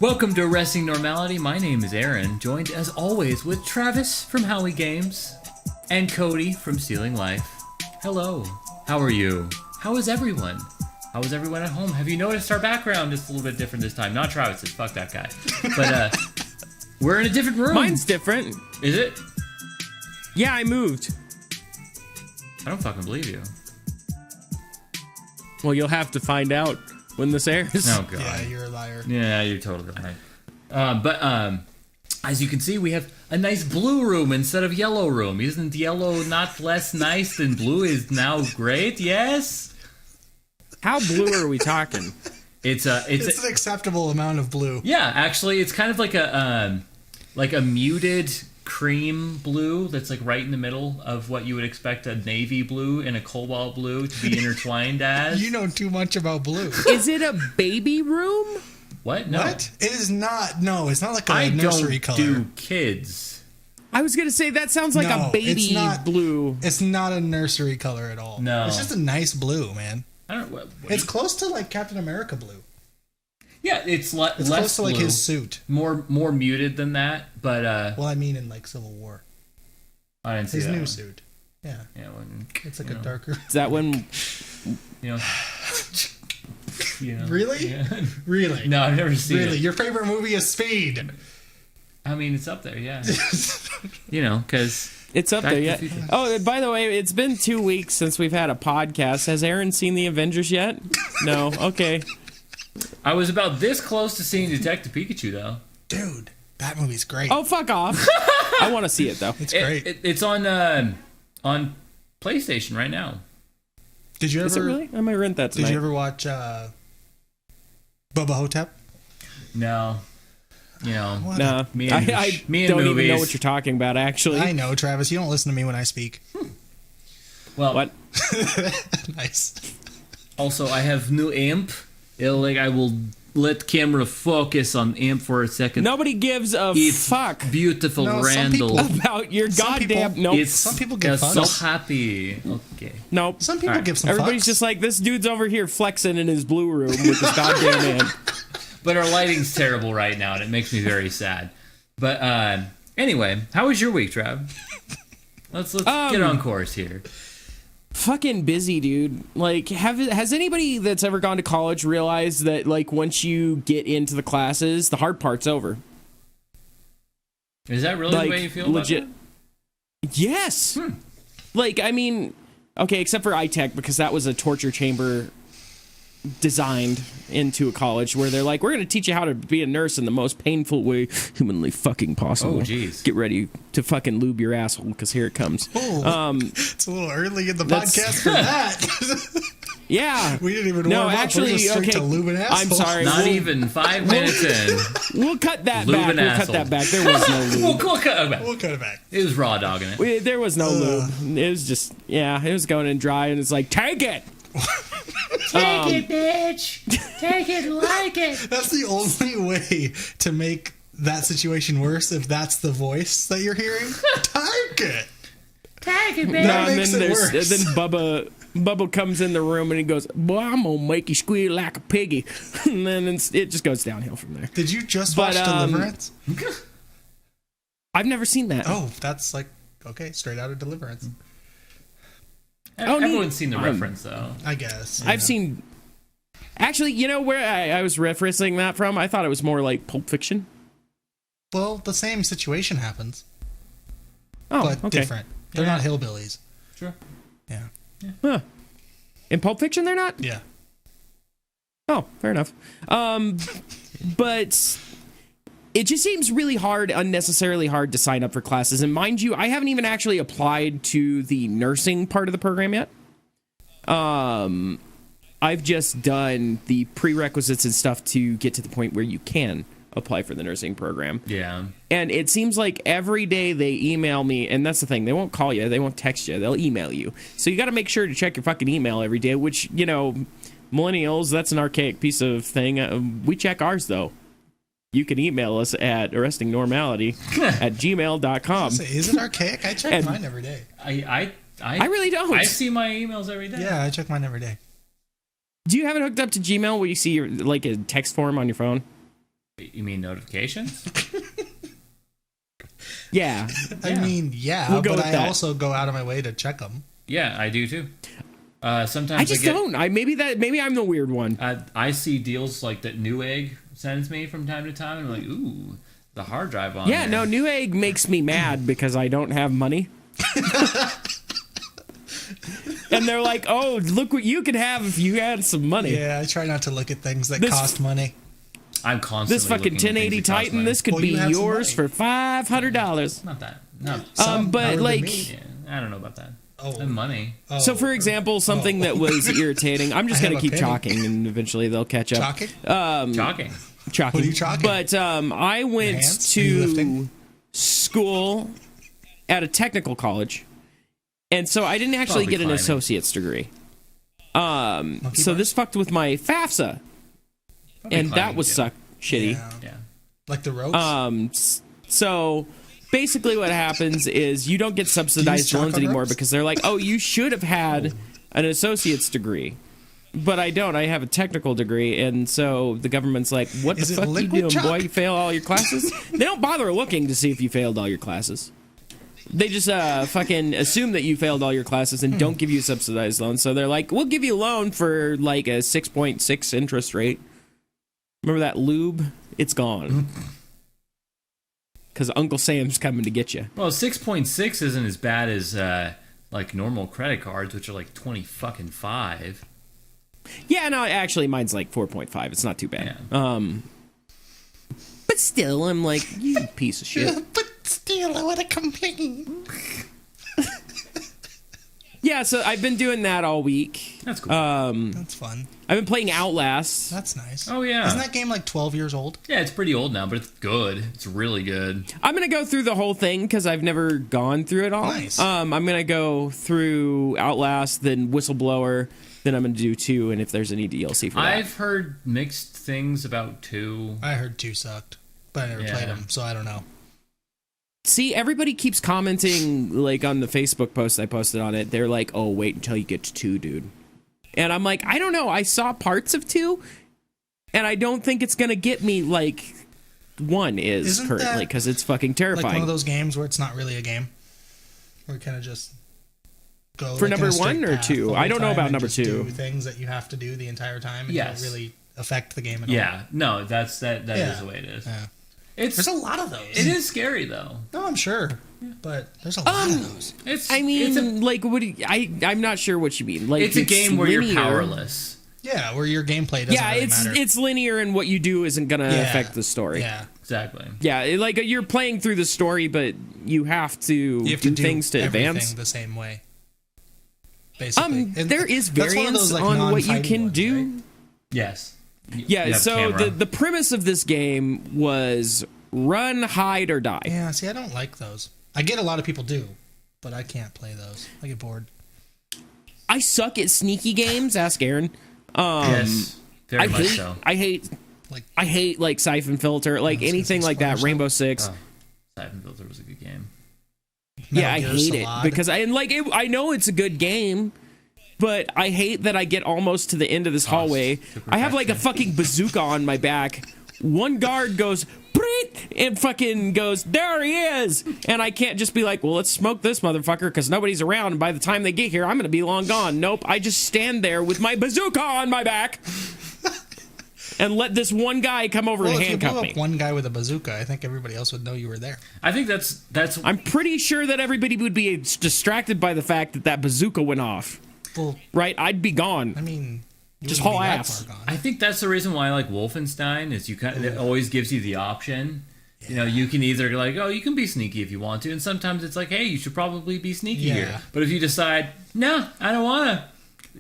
Welcome to Arresting Normality. My name is Aaron, joined as always with Travis from Howie Games and Cody from Stealing Life. Hello. How are you? How is everyone? How is everyone at home? Have you noticed our background is a little bit different this time? Not Travis's. Fuck that guy. But we're in a different room. Mine's different. Is it? Yeah, I moved. I don't fucking believe you. Well, you'll have to find out when this airs. Oh, God. Yeah, you're a liar. Yeah, you're totally right. But as you can see, we have a nice blue room instead of yellow room. Isn't yellow not less nice than blue is now great? Yes? How blue are we talking? It's an acceptable amount of blue. Yeah, actually, it's kind of like a muted cream blue that's like right in the middle of what you would expect a navy blue and a cobalt blue to be intertwined as. You know too much about blue. Is it a baby room? What? No. What? It is not. No, it's not like a nursery color. I don't do kids. I was going to say, that sounds like a baby blue. It's not a nursery color at all. No. It's just a nice blue, man. I don't know. It's close to like Captain America blue. Yeah, it's less close to like blue, his suit. More muted than that, but well, I mean in like Civil War. I didn't see his that new one. suit. Yeah. Yeah, when, it's like a darker. Is that when? You know. Really? Yeah. Really? No, I've never seen it. Really? Your favorite movie is Speed? I mean, it's up there, yeah. Because it's up there, yeah. Oh, by the way, it's been 2 weeks since we've had a podcast. Has Aaron seen The Avengers yet? No. Okay. I was about this close to seeing Detective Pikachu, though. Dude, that movie's great. Oh, fuck off. I want to see it, though. It's great. It's on PlayStation right now. Did you ever? Is it really? I might rent that tonight. Did you ever watch Bubba Hotep? No. You know, no. Me and I me don't and even know what you're talking about, actually. I know, Travis. You don't listen to me when I speak. Well, what? Nice. Also, I have new amp. I will let camera focus on amp for a second. Nobody gives a fuck. Beautiful Randall. About your goddamn... Some people get so happy. Okay. Nope. Some people give some Everybody's fucks. just like, this dude's over here flexing in his blue room with his goddamn amp. But our lighting's terrible right now, and it makes me very sad. But anyway, how was your week, Trav? Let's get on course here. Fucking busy, dude. Like, has anybody that's ever gone to college realized that, like, once you get into the classes, the hard part's over? Is that really the way you feel legit? About that? Yes. Like, I mean, okay, except for iTech, because that was a torture chamber designed into a college where they're like, we're going to teach you how to be a nurse in the most painful way humanly fucking possible. Oh, jeez. Get ready to fucking lube your asshole, because here it comes. It's a little early in the podcast for that. Yeah. We didn't even warm up. We're just straight to lube an asshole. I'm sorry. Not even 5 minutes in. We'll cut that Lube back. an We'll asshole. cut that back. There was no lube. We'll cut it back. We'll cut it back. It was raw dogging it. There was no lube. It was just, it was going in dry, and it's like, take it! Take it, bitch! Take it like it! That's the only way to make that situation worse, if that's the voice that you're hearing. Take it! Take it, bitch! No, and makes then it worse. then Bubba comes in the room and he goes, boy, I'm gonna make you squeal like a piggy. And then it just goes downhill from there. Did you just watch Deliverance? I've never seen that. Oh, that's like, okay, straight out of Deliverance. Everyone's seen the reference, though. I guess. I've seen... Actually, you know where I was referencing that from? I thought it was more like Pulp Fiction. Well, the same situation happens. Oh, but okay. different. They're not hillbillies. Sure. Yeah. Huh. In Pulp Fiction, they're not? Yeah. Oh, fair enough. But it just seems really unnecessarily hard to sign up for classes. And mind you, I haven't even actually applied to the nursing part of the program yet. I've just done the prerequisites and stuff to get to the point where you can apply for the nursing program. Yeah. And it seems like every day they email me, and that's the thing, they won't call you, they won't text you, they'll email you. So you got to make sure to check your fucking email every day, which, millennials, that's an archaic piece of thing. We check ours, though. You can email us at arrestingnormality@gmail.com. Is it archaic? I check mine every day. I really don't. I see my emails every day. Yeah, I check mine every day. Do you have it hooked up to Gmail where you see a text form on your phone? You mean notifications? Yeah. I mean, yeah, We'll go but with I that. also go out of my way to check them. Yeah, I do too. Sometimes I just don't. Maybe I'm the weird one. I see deals like that Newegg sends me from time to time, and I'm like, ooh, the hard drive on. Yeah, there. no, Newegg makes me mad because I don't have money. And they're like, oh, look what you could have if you had some money. Yeah, I try not to look at things that This- cost money. I'm constantly. This fucking looking at things 1080 that cost Titan, money. this could Well, be you have some yours for $500. Not that. No. Some but more than like- me. Yeah, I don't know about that. Oh. And money. Oh. So, for example, something that was irritating. I'm just I going have to a keep penny. chalking, and eventually they'll catch up. Chalking? Shocking. Chalking. What are you chalking? But I went hands? Are you to lifting? school at a technical college, and so I didn't actually Probably get an climbing. associate's degree. So bars? this fucked with my FAFSA, Probably and that climbing, was too. suck shitty. Yeah. Yeah. Like the ropes? So basically what happens is you don't get subsidized chalk loans on anymore ropes? because they're like, oh, you should have had an associate's degree. But I don't. I have a technical degree, and so the government's like, what Is the it fuck you liquid doing, chalk? boy? You fail all your classes? They don't bother looking to see if you failed all your classes. They just fucking assume that you failed all your classes and don't give you a subsidized loan. So they're like, we'll give you a loan for like a 6.6 interest rate. Remember that lube? It's gone. Because Uncle Sam's coming to get you. Well, 6.6 isn't as bad as like normal credit cards, which are like 20 fucking 5. Yeah, no, actually, mine's like 4.5. It's not too bad. Yeah. But still, I'm like, you piece of shit. But still, I want to complain. Yeah, so I've been doing that all week. That's cool. That's fun. I've been playing Outlast. That's nice. Oh, yeah. Isn't that game like 12 years old? Yeah, it's pretty old now, but it's good. It's really good. I'm going to go through the whole thing because I've never gone through it all. Nice. I'm going to go through Outlast, then Whistleblower, then I'm going to do 2, and if there's any DLC for that. I've heard mixed things about 2. I heard 2 sucked, but I never Yeah. played them, so I don't know. See, everybody keeps commenting, like, on the Facebook post I posted on it. They're like, oh, wait until you get to 2, dude. And I'm like, I don't know. I saw parts of 2, and I don't think it's going to get me like 1 is Isn't currently, that because it's fucking Like terrifying. one of those games where it's not really a game, where you kind of just go For like, in number a straight 1 or path 2? the I whole don't know time about and number just 2. Do things that you have to do the entire time, and Yes. don't really affect the game at all. Yeah, no, that is Yeah. the way it is. Yeah. It's There's a lot of those. it is scary though. No, I'm sure, but there's a lot of those. It's I mean, it's a, like, what do you, I'm not sure what you mean. Like, it's a game where linear. you're powerless. Yeah, where your gameplay doesn't Yeah, really it's matter. it's linear, and what you do isn't gonna Yeah. affect the story. Yeah, Exactly. Yeah, like you're playing through the story, but you have to, you have do to do things to everything advance. the same way. Basically, And There is that's one of variance those, like, on what you non-fighting can ones, do. right? Yes. You Yeah, have so camera. the premise of this game was run, hide, or die. Yeah, see, I don't like those. I get a lot of people do, but I can't play those. I get bored. I suck at sneaky games. Ask Aaron. yes, very I much hate, so. Like, I hate like Siphon Filter, like I was gonna anything say like that. Splinter Rainbow Six. Oh, Siphon Filter was a good game. Yeah, I Metal Gear hate it Solid. because I know it's a good game, but I hate that I get almost to the end of this hallway. to I have like a perfection. fucking bazooka on my back. One guard goes, "Preet," and fucking goes, "There he is!" And I can't just be like, "Well, let's smoke this motherfucker," because nobody's around. And by the time they get here, I'm gonna be long gone. Nope, I just stand there with my bazooka on my back and let this one guy come over well, and if you blew handcuff me. up one guy with a bazooka, I think everybody else would know you were there. I think that's I'm pretty sure that everybody would be distracted by the fact that that bazooka went off. Well, Right? I'd be gone. I mean, you Just wouldn't haul be that ass. far gone. I think that's the reason why I like Wolfenstein is it always gives you the option. You know, you can either like, oh, you can be sneaky if you want to, and sometimes it's like, hey, you should probably be sneaky Yeah. here. But if you decide, no, I don't want to,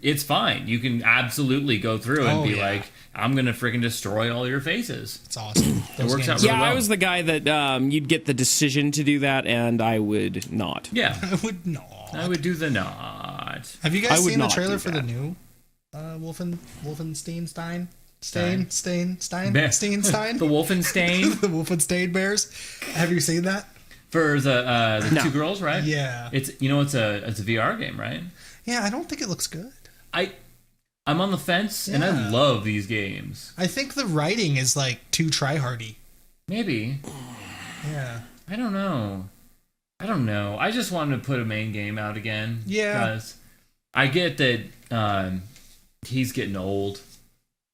it's fine. You can absolutely go through and Oh, be yeah. like, I'm gonna freaking destroy all your faces. It's awesome. Those works games out are- Yeah, well. I was the guy that you'd get the decision to do that, and I would not. Yeah, I would not. I would do the not. Have you I guys would seen the not trailer do for the that. new Wolfenstein? Stein. Steinstein? Bear. Steinstein? The Wolfenstein The Wolfenstein Bears? Have you seen that? for the No. two girls, right? Yeah. It's it's a VR game, right? Yeah, I don't think it looks good. I I'm on the fence, and I Yeah. love these games. I think the writing is like too tryhardy. Maybe. Yeah. I don't know. I just wanted to put a main game out again. Yeah. Because I get that he's getting old.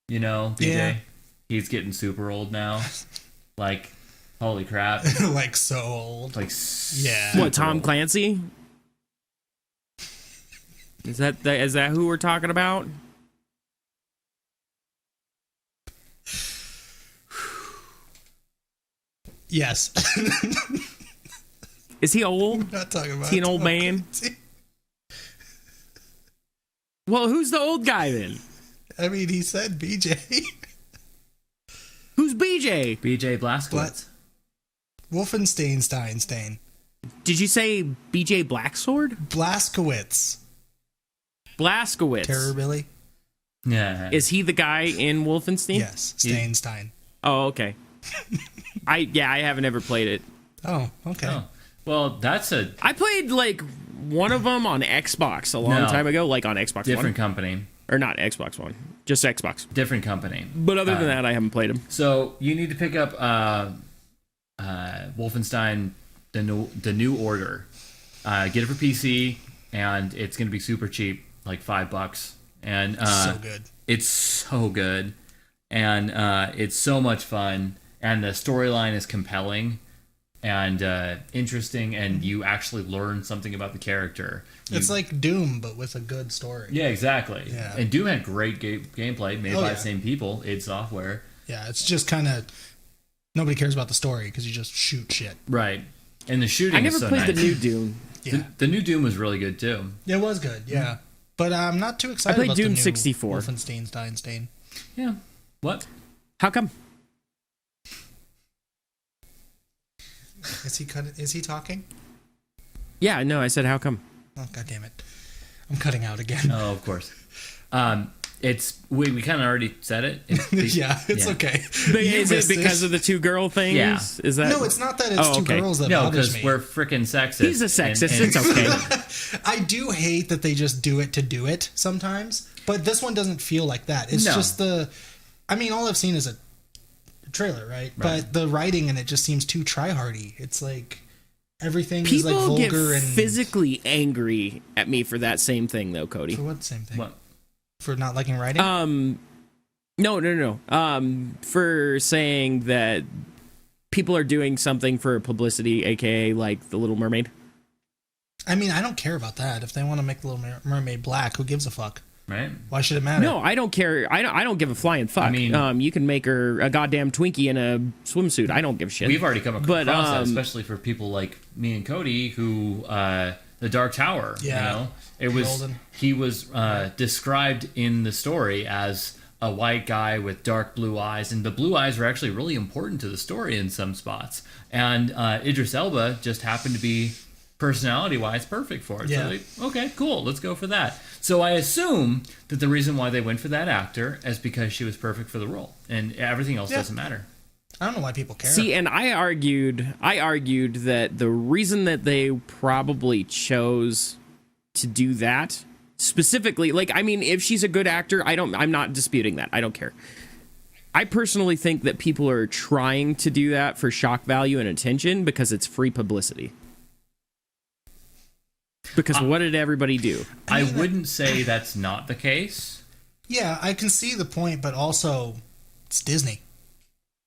You know, BJ? Yeah. He's getting super old now. Like, holy crap. Like so old. Like, Yeah. What, Tom Clancy? Is that who we're talking about? Yes. Is he old? I'm not talking about. Is he an old man? Well, who's the old guy then? I mean, he said BJ. Who's BJ? BJ Blazkowicz. Wolfenstein. Did you say BJ Blacksword? Blaskowitz. Blazkowicz. Terror Billy. Yeah. Is he the guy in Wolfenstein? Yes. Stein. Oh, okay. I haven't ever played it. Oh, okay. Oh. Well, that's a I played like one of them on Xbox a long time ago, like on Xbox different One. company. Or not Xbox One, just Xbox. Different company. But other than that, I haven't played them. So you need to pick up Wolfenstein: The New Order. Get it for PC, and it's going to be super cheap, like $5. And So good. It's so good, and it's so much fun, and the storyline is compelling and interesting, and you actually learn something about the character. It's like Doom, but with a good story. Yeah, exactly. Yeah. And Doom had great gameplay made by the same people, id Software. Yeah, it's just kind of nobody cares about the story because you just shoot shit. Right. And the shooting I never is so played nice. the new Doom. Yeah, The new Doom was really good too. it was good. Yeah, but I'm not too excited. I played about Doom the new 64. Wolfenstein. Yeah. What? How come? Is he talking? Yeah, no, I said how come. Oh, God damn it! I'm cutting out again. Oh, of course. It's we kind of already said it. Yeah, it's okay. Is it because of the two girl things? Yeah. Is that No, it's not that it's two okay. girls that No, bothers because me. we're freaking sexist. He's a sexist. and- It's okay. I do hate that they just do it sometimes, but this one doesn't feel like that. It's No. just I mean, all I've seen is a trailer, right? But the writing in it just seems too try-hardy. It's like everything is like People get vulgar and physically angry at me for that same thing, though, Cody. For what same thing? What? For not liking writing? No. For saying that people are doing something for publicity, aka like The Little Mermaid. I mean, I don't care about that. If they want to make the Little Mermaid black, who gives a fuck? Right. Why should it matter? No, I don't care. I don't give a flying fuck. I mean- you can make her a goddamn Twinkie in a swimsuit. I don't give a shit. We've already come across But, that, especially for people like me and Cody, who the Dark Tower. Yeah. You know, it was Golden. he was described in the story as a white guy with dark blue eyes, and the blue eyes were actually really important to the story in some spots. And Idris Elba just happened to be personality-wise perfect for it. Yeah. So like, okay, cool, let's go for that. So I assume that the reason why they went for that actor is because she was perfect for the role, and everything else Yeah. doesn't matter. I don't know why people care. See, and I argued that the reason that they probably chose to do that specifically, like, I mean, if she's a good actor, I'm not disputing that. I don't care. I personally think that people are trying to do that for shock value and attention because it's free publicity. Because what did everybody do? I wouldn't say that's not the case. Yeah, I can see the point, but also it's Disney.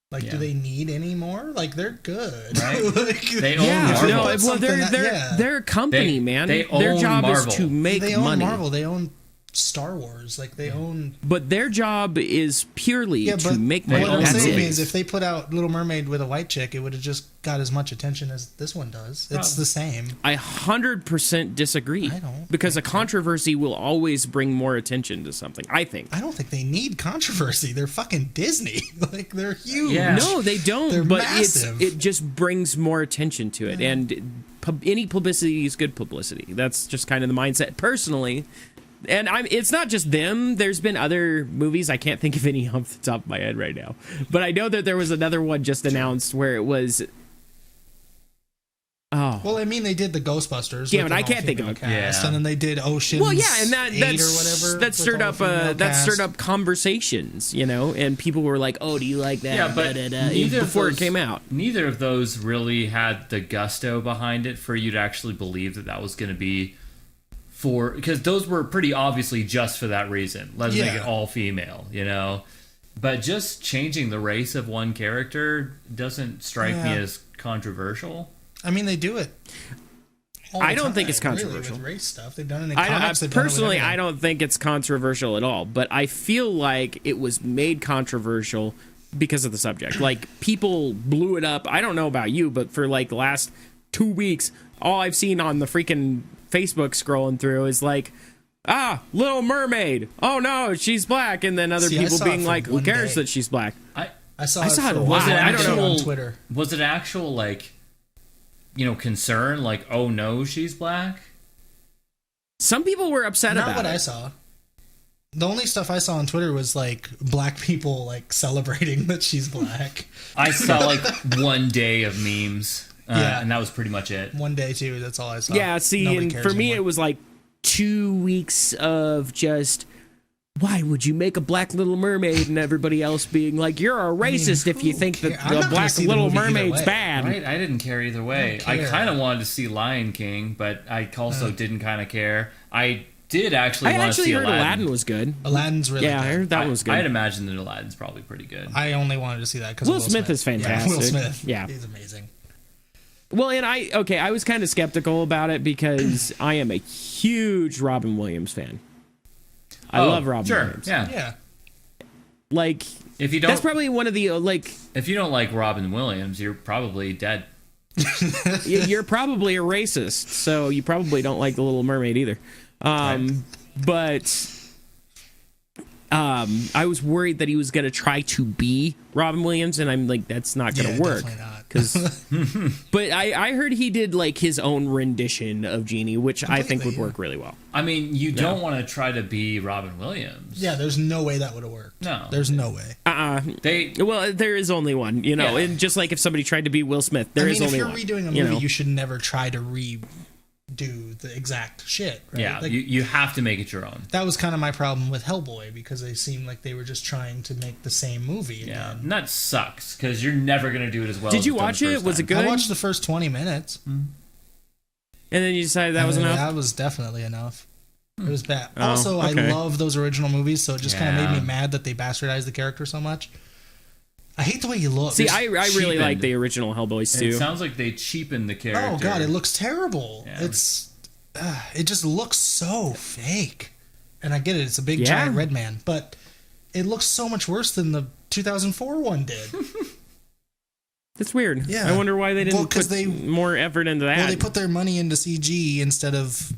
Like, Yeah. do they need any more? Like, they're good. Right. Like, They own Marvel. No, Put well, they're something that- they're a company, They- man. they Their own job Marvel. is to make they own money. Marvel. They own Star Wars. Like, they own. But their job is purely Yeah, to but make what money. I'm That's saying it. is, if they put out Little Mermaid with a white chick, it would have just got as much attention as this one does. It's the same. I 100% disagree. I don't because a controversy will always bring more attention to something. I think. I don't think they need controversy. They're fucking Disney. Like, they're huge. Yeah. No, they don't. They're but massive. it just brings more attention to it, and any publicity is good publicity. That's just kind of the mindset, personally. And it's not just them. There's been other movies. I can't think of any off the top of my head right now, but I know that there was another one just announced where it was. Oh Oh. Well, I mean, they did the Ghostbusters. Yeah, but I can't think of it. Cast, Yeah. and then they did Ocean's Well, yeah, and 8 or whatever. that stirred up conversations, and people were like, "Oh, do you like that?" Yeah, but before it came out, neither of those really had the gusto behind it for you to actually believe that was going to be because those were pretty obviously just for that reason. Let's make it all female, But just changing the race of one character doesn't strike me as controversial. I mean, they do it. I don't think it's controversial. Really, with race stuff, they've done it in comics. Personally, I don't think it's controversial at all. But I feel like it was made controversial because of the subject. Like, people blew it up. I don't know about you, but for like the last 2 weeks, all I've seen on the freaking Facebook scrolling through is like, Little Mermaid. Oh no, she's black. And then other people being like, who cares that she's black? I saw it a lot. I don't know on Twitter. Was it actual concern? Like, oh no, she's black? Some people were upset about it. Not what I saw. The only stuff I saw on Twitter was like black people like celebrating that she's black. I saw like one day of memes. And that was pretty much it. One day too. That's all I saw. Yeah, see, and for me it was like 2 weeks of just, why would you make a black Little Mermaid, and everybody else being like, you're a racist if you think that the black Little Mermaid's bad. Right? I didn't care either way. I kind of wanted to see Lion King, but I also didn't kind of care. I did actually want to see Aladdin. I actually heard Aladdin was good. Aladdin's really good. I heard that one was good. I'd imagine that Aladdin's probably pretty good. I only wanted to see that because Will Smith is fantastic. Yeah, Will Smith. Yeah. He's amazing. Well, and I was kind of skeptical about it because I am a huge Robin Williams fan. I love Robin Williams. Yeah. Like, if you don't, that's probably one of the if you don't like Robin Williams, you're probably dead. You're probably a racist, so you probably don't like The Little Mermaid either. But I was worried that he was going to try to be Robin Williams, and I'm like, that's not going to work. Definitely not. But I heard he did like his own rendition of Genie, which I think would work really well. I mean, you don't want to try to be Robin Williams. Yeah, there's no way that would have worked. No. There's no way. Well, there is only one, and just like if somebody tried to be Will Smith, there is only one. If you're redoing a movie, you should never try to redo the exact shit. Right? Yeah, you have to make it your own. That was kind of my problem with Hellboy, because they seemed like they were just trying to make the same movie again. Yeah, and that sucks, because you're never going to do it as well. Did you watch it? Was it good? I watched the first 20 minutes. And then you decided that was enough? That was definitely enough. It was bad. Also, I love those original movies, so it just kind of made me mad that they bastardized the character so much. I hate the way he looks. See, I really like the original Hellboys too. It sounds like they cheapened the character. Oh god, it looks terrible. Yeah. It just looks so fake. And I get it, it's a big giant red man, but it looks so much worse than the 2004 one did. It's weird. Yeah. I wonder why they didn't put more effort into that. Well, they put their money into CG instead of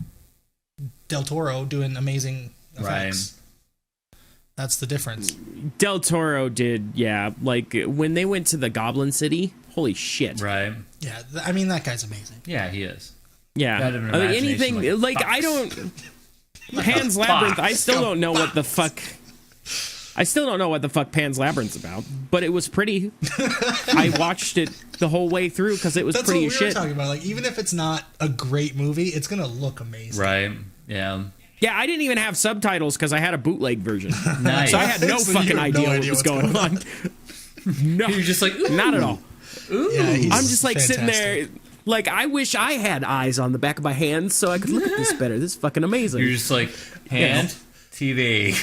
Del Toro doing amazing effects. Right. That's the difference. Del Toro did, like when they went to the Goblin City, holy shit. Right. Yeah, I mean, that guy's amazing. Yeah, he is. Yeah. Anything, I don't... Pan's Labyrinth, I still don't know what the fuck... I still don't know what the fuck Pan's Labyrinth's about, but it was pretty. I watched it the whole way through because it was pretty as shit. That's what we were talking about. Like, even if it's not a great movie, it's going to look amazing. Right, yeah. Yeah, I didn't even have subtitles because I had a bootleg version. Nice. So I had no fucking idea what was going on. No. You're just like, ooh. Not at all. Ooh. Yeah, I'm just like sitting there, like, I wish I had eyes on the back of my hands so I could look at this better. This is fucking amazing. You're just like, hand, TV.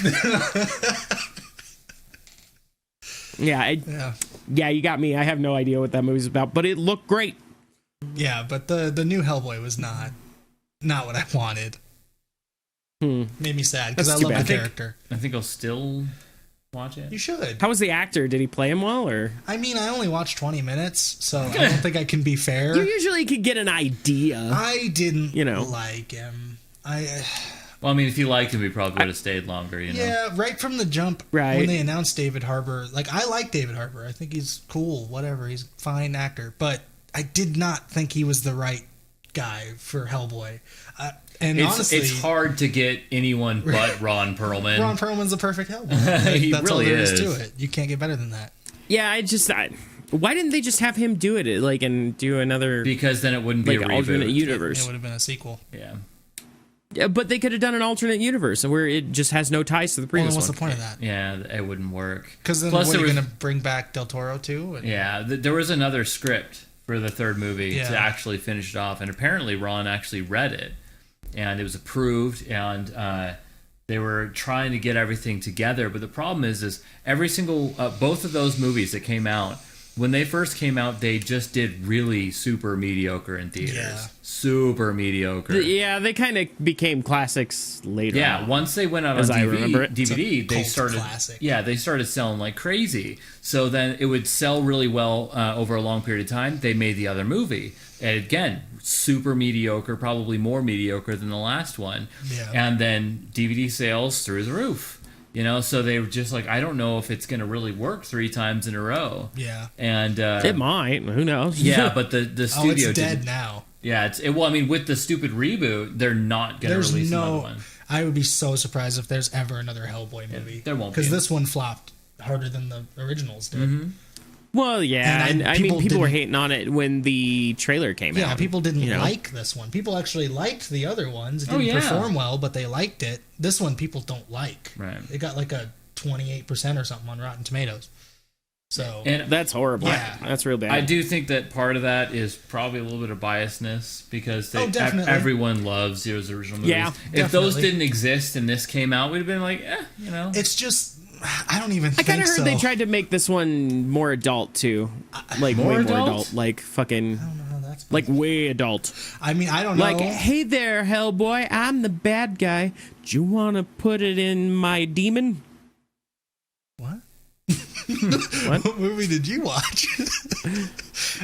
Yeah, you got me. I have no idea what that movie's about, but it looked great. Yeah, but the new Hellboy was not what I wanted. Made me sad because I love the character. I think I'll still watch it. You should. How was the actor? Did he play him well, or? I mean, I only watched 20 minutes, so I don't think I can be fair. You usually could get an idea. I didn't like him. Well, I mean, if you liked him, we probably would have stayed longer, Yeah, right from the jump, when they announced David Harbour, like, I like David Harbour. I think he's cool, whatever. He's a fine actor. But I did not think he was the right guy for Hellboy. And honestly, it's hard to get anyone but Ron Perlman. Ron Perlman's the perfect Hellboy. He That's really all there is is to it. You can't get better than that. Yeah, Why didn't they just have him do it, like, and do another? Because then it wouldn't be like a alternate reboot. universe. It would have been a sequel. Yeah. Yeah, but they could have done an alternate universe where it just has no ties to the Well, previous then what's one. the point of that? Yeah, it wouldn't work. Because then Plus, what, there are you was- going to bring back Del Toro too? Yeah, there was another script for the third movie Yeah. to actually finish it off, and apparently Ron actually read it, and it was approved, and they were trying to get everything together. But the problem is every single both of those movies that came out, when they first came out, they just did really super mediocre in theaters. Yeah. Super mediocre. Yeah, they kind of became classics later. Yeah, on. once they went out As on I remember it. DVD, It's a they cult started. classic. Yeah, they started selling like crazy. So then it would sell really well over a long period of time. They made the other movie, and again, super mediocre, probably more mediocre than the last one. Yeah. And then DVD sales through the roof. You know, so they were just like, I don't know if it's going to really work 3 times in a row. Yeah. And It might. Who knows? yeah, but the Oh, studio it's dead didn't. now. Yeah, well, I mean, with the stupid reboot, they're not going to There's release another no. one. I would be so surprised if there's ever another Hellboy movie. there won't Because be. this one flopped harder than the originals did. Mm-hmm. Well, yeah, And and I mean, people were didn't- hating on it when the trailer came out. Yeah, people didn't you know? like this one. People actually liked the other ones. It Oh, didn't yeah. perform well, but they liked it. This one people don't like. Right. It got like a 28% or something on Rotten Tomatoes. So And That's horrible. Yeah. That's real bad. I do think that part of that is probably a little bit of biasness because Oh, definitely. everyone loves those original movies. Yeah, if those definitely. didn't exist and this came out, we'd have been like, you know. it's just, I don't even I think kind of heard so. they tried to make this one more adult too, like More way adult? more adult, like fucking, I don't know how that's like way adult. I mean, I don't know. Like, hey there, Hellboy, I'm the bad guy. Do you want to put it in my demon? What? What? What movie did you watch?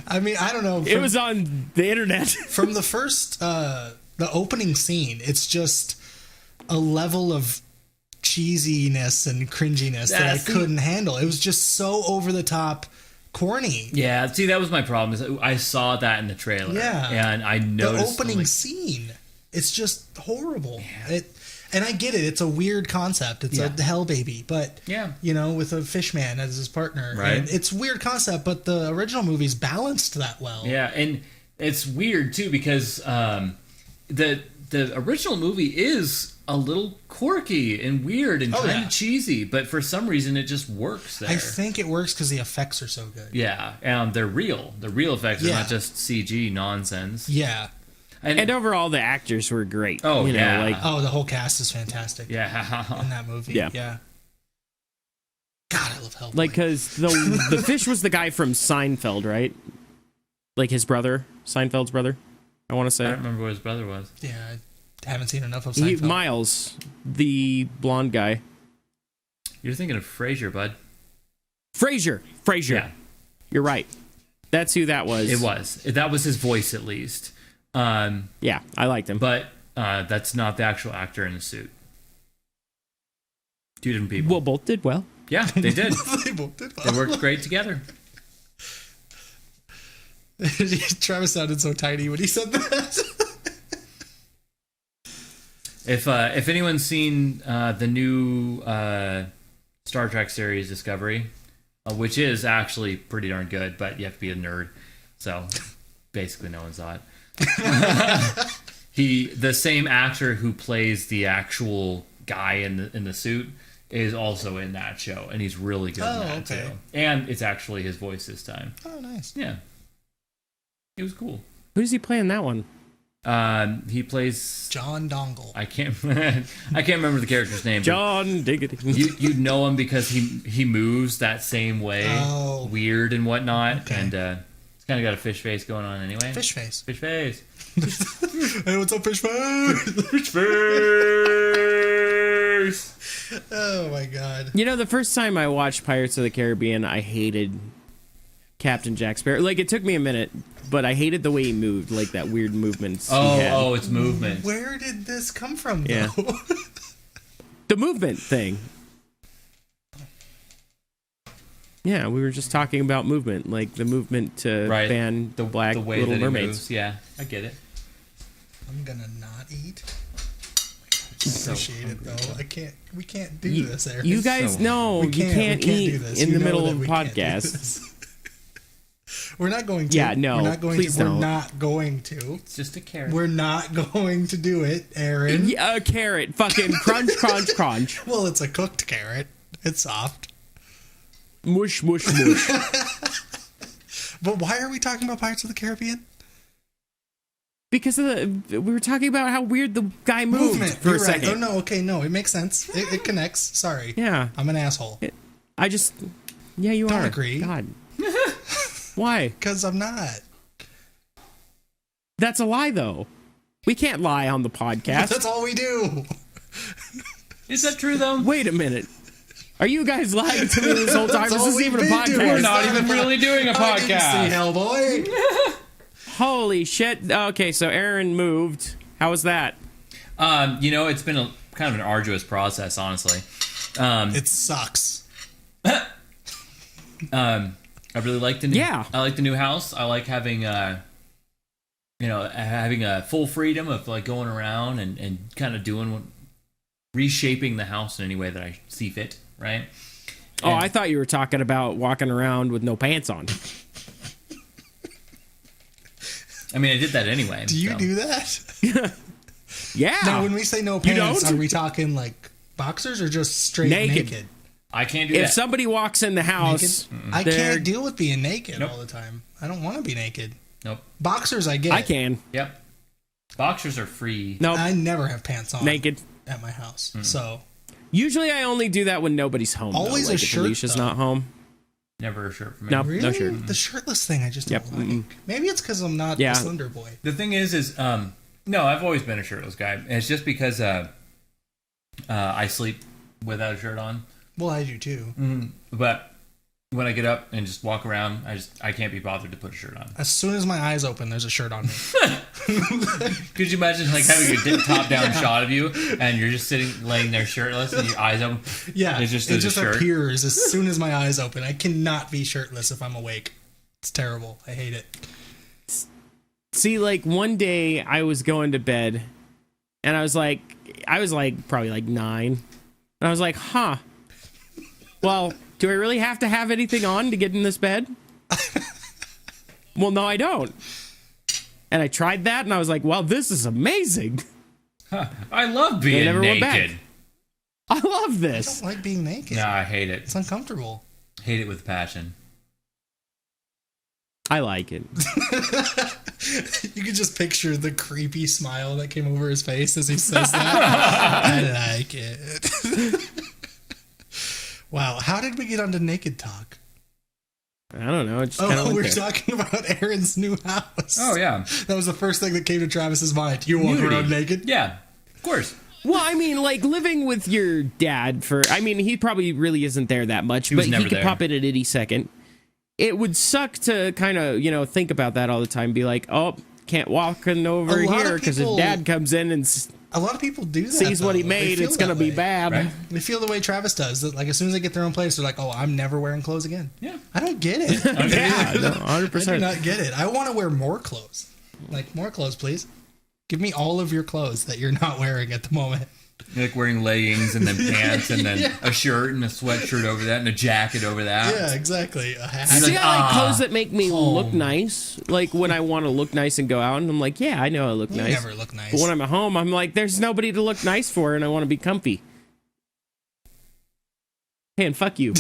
I mean, I don't know. It was on the internet. From the first, the opening scene, it's just a level of cheesiness and cringiness that I That's- couldn't handle. It was just so over the top, corny. Yeah, see, that was my problem. Is I saw that in the trailer. Yeah. And I The noticed. opening like, scene, it's just horrible. And I get it. It's a weird concept. It's a Yeah. hell baby, but Yeah. you know, with a fish man as his partner. Right. And it's a weird concept, but the original movies balanced that well. Yeah, and it's weird too because the original movie is a little quirky and weird and Oh, kind yeah. of cheesy, but for some reason it just works there. I think it works because the effects are so good. Yeah, and they're real. The real effects are Yeah. not just CG nonsense. Yeah. And overall, the actors were great. Oh, you know, yeah. like Oh, the whole cast is fantastic yeah. in that movie. Yeah. Yeah. God, I love Hellboy. like because the fish was the guy from Seinfeld, right? Like his brother, Seinfeld's brother. I want to I say don't remember what his brother was. Yeah, I haven't seen enough of Seinfeld. Miles, the blonde guy. You're thinking of Frasier, bud. Frasier. Yeah, You're right. That's who that was. it was. That was his voice at least. Yeah, I liked him. But that's not the actual actor in the suit. 2 different people. Well, both did well. Yeah, they did. They both did They worked great together. Travis sounded so tiny when he said that. If anyone's seen the new Star Trek series Discovery, which is actually pretty darn good, but you have to be a nerd, so basically no one saw it. The same actor who plays the actual guy in the suit is also in that show, and he's really good in that okay. too. And it's actually his voice this time. Oh, nice. Yeah, it was cool. Who does he play in that one? He plays. John Dongle. I can't. I can't remember the character's name. but John Diggity. you know him because he moves that same way, Oh. weird and whatnot, Okay. and he's kind of got a fish face going on anyway. Fish face. Fish face. Hey, what's up, fish face? Fish face. Oh my god. You know, the first time I watched Pirates of the Caribbean, I hated Captain Jack Sparrow. Like, it took me a minute, but I hated the way he moved, like that weird movements he had. Oh, it's movement. Where did this come from, Yeah. though? The movement thing. Yeah, we were just talking about movement, like the movement to Right. ban The Black the way Little that he Mermaids. moves. Yeah, I get it. I'm gonna not eat. I So appreciate it, though. I can't. We can't do You, this, Eric. you guys so- know We you can't do eat this. in You the know middle that of a we can't do podcast. this. We're not going to. Yeah, no, We're not going please to. don't. We're not going to. It's just a carrot. We're not going to do it, Aaron. Yeah, a carrot. Fucking crunch, crunch, crunch. Well, it's a cooked carrot. It's soft. Mush, mush, mush. But why are we talking about Pirates of the Caribbean? Because we were talking about how weird the guy moved Movement. for You're a right. second. Oh, no. Okay, no. It makes sense. It connects. Sorry. Yeah. I'm an asshole. Yeah, you Don't are. agree. God. Why? Because I'm not. That's a lie, though. We can't lie on the podcast. That's all we do. Is that true, though? Wait a minute. Are you guys lying to me this whole time? That's Is all this we've even a been podcast? doing. We're not even really doing a I didn't podcast. see Hellboy. Holy shit. Okay, so Aaron moved. How was that? It's been kind of an arduous process, honestly. It sucks. I really like the new. Yeah. I like the new house. I like having having a full freedom of like going around and kind of reshaping the house in any way that I see fit. Right. Oh, I thought you were talking about walking around with no pants on. I mean, I did that anyway. Do you so. do that? Yeah. Now, when we say no You pants, don't? are we talking like boxers or just straight Naked. naked? I can't do If that. somebody walks in the house, I they're- can't deal with being naked Nope. all the time. I don't want to be naked. Nope. Boxers, I get. I can. Yep. Boxers are free. Nope. I never have pants on Naked. at my house. So Usually I only do that when nobody's home. Always though. a Like if shirt, Alicia's though. not home. Never a shirt for me. Nope. really, No shirt. the shirtless thing, I just Yep. don't like. Maybe it's because I'm not Yeah. the slender boy. The thing is no, I've always been a shirtless guy. And it's just because I sleep without a shirt on. Well, I do too. But when I get up and just walk around, I can't be bothered to put a shirt on. As soon as my eyes open, there's a shirt on me. Could you imagine like having a top-down shot of you and you're just laying there shirtless and your eyes open? Yeah, It's just it a just shirt. appears as soon as my eyes open. I cannot be shirtless if I'm awake. It's terrible. I hate it. See, like one day I was going to bed and I was like probably like 9. And I was like, huh. Well, do I really have to have anything on to get in this bed? Well, no, I don't. And I tried that and I was like, well, this is amazing. I love being never went back. naked. I love I this. don't like being naked. No, I hate it. It's uncomfortable. Hate it with passion. I like it. You could just picture the creepy smile that came over his face as he says that. I like it. Wow, how did we get onto naked talk? I don't know. It just kind of Oh, went we're there. talking about Aaron's new house. Oh yeah. That was the first thing that came to Travis's mind. You walk Nudity. around naked? Yeah, of course. Well, I mean, like living with your dad he probably really isn't there that much, was but never he could there. pop in at any second. It would suck to kind of, think about that all the time. Be like, oh, can't walk in over A lot of here because his people- dad comes in and A lot of people do that. sees what he though. They made. feel It's going to that be way. bad. Right? They feel the way Travis does. That like as soon as they get their own place, they're like, "Oh, I'm never wearing clothes again." Yeah. I don't get it. Yeah, no, 100%. I do not get it. I want to wear more clothes. Like more clothes, please. Give me all of your clothes that you're not wearing at the moment. You're like wearing leggings and then pants and then Yeah. a shirt and a sweatshirt over that and a jacket over that. Yeah, exactly. A hat. See, like, I like ah, clothes that make me look nice. Like when I want to look nice and go out, and I'm like, yeah, I know I look You nice. never look nice. But when I'm at home, I'm like, there's nobody to look nice for, and I want to be comfy. Hey, and fuck you.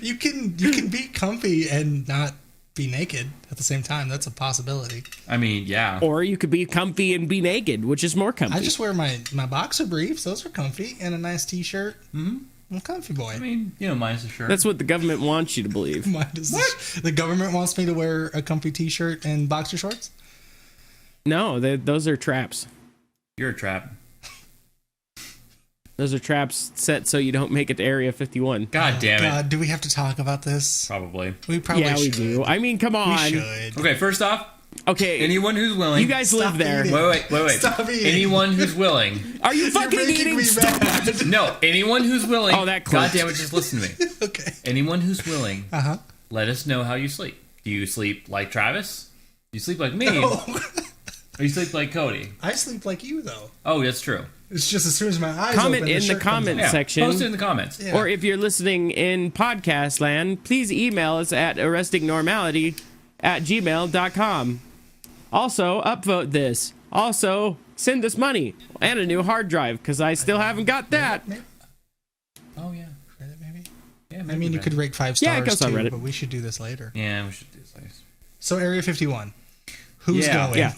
You can be comfy and not be naked at the same time. That's a possibility. I mean, yeah. Or you could be comfy and be naked, which is more comfy. I just wear my boxer briefs. Those are comfy, and a nice t-shirt. Mm-hmm. I'm a comfy boy. I mean, minus a shirt. That's what the government wants you to believe. The government wants me to wear a comfy t-shirt and boxer shorts? No, those are traps. You're a trap. Those are traps set so you don't make it to Area 51. God damn it. God, do we have to talk about this? Probably. We probably Yeah, we should. do. I mean, come We on. should. Okay, first off, Okay, anyone who's willing. you guys live there. eating. Wait. Stop eating. Anyone who's willing. Are you You're fucking making eating? me mad. No, anyone who's willing. Oh, that God clicked. damn it, just listen to me. Okay. Anyone who's willing, Uh-huh. let us know how you sleep. Do you sleep like Travis? Do you sleep like me? No. Or you sleep like Cody. I sleep like you, though. Oh, that's true. It's just as soon as my eyes Comment open, in the comment section. Post it in the comments. Yeah. Or if you're listening in podcast land, please email us at arrestingnormality@gmail.com. Also, upvote this. Also, send us money and a new hard drive, because I still haven't got that. Oh, yeah. Reddit, maybe? Yeah, I mean, you could rate 5 stars, Yeah, it goes on too, Reddit. but we should do this later. Yeah, we should do this later. So, Area 51. Who's going? Yeah.